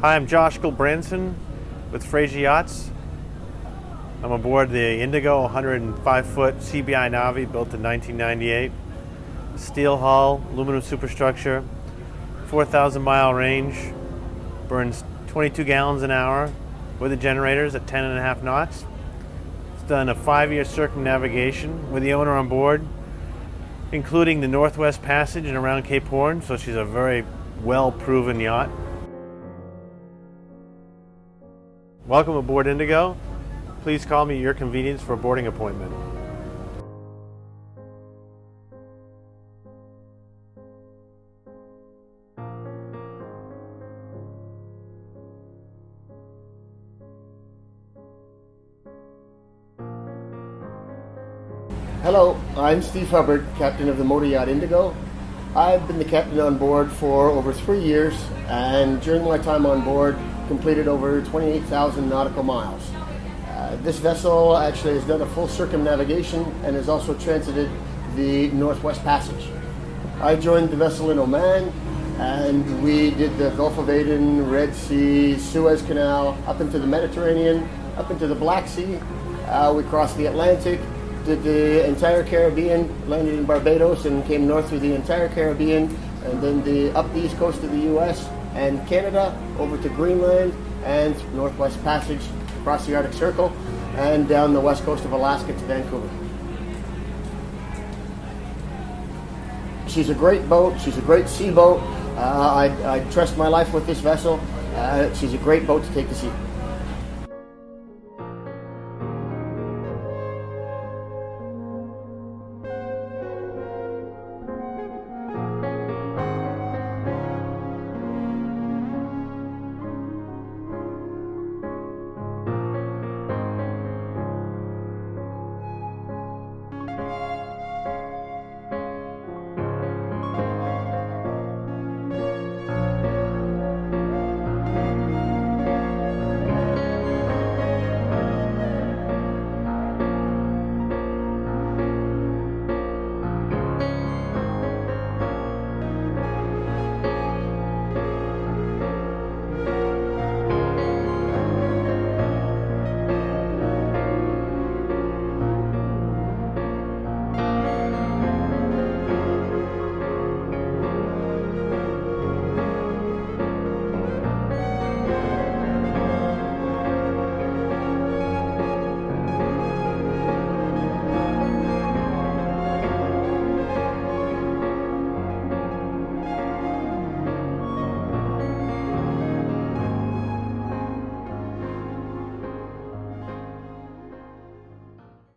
Hi, I'm Josh Branson with Fraser Yachts. I'm aboard the Indigo 105-foot CBI Navi built in 1998. Steel hull, aluminum superstructure, 4,000 mile range, burns 22 gallons an hour with the generators at 10.5 knots. It's done a 5-year circumnavigation with the owner on board, including the Northwest Passage and around Cape Horn, so she's a very well-proven yacht. Welcome aboard Indigo. Please call me at your convenience for a boarding appointment. Hello, I'm Steve Hubbard, captain of the motor yacht Indigo. I've been the captain on board for over 3 years, and during my time on board, completed over 28,000 nautical miles. This vessel actually has done a full circumnavigation and has also transited the Northwest Passage. I joined the vessel in Oman, and we did the Gulf of Aden, Red Sea, Suez Canal, up into the Mediterranean, up into the Black Sea. We crossed the Atlantic, did the entire Caribbean, landed in Barbados and came north through the entire Caribbean, and then up the east coast of the US and Canada, over to Greenland and Northwest Passage, across the Arctic Circle, and down the west coast of Alaska to Vancouver. She's a great boat, she's a great sea boat. I trust my life with this vessel. She's a great boat to take to sea.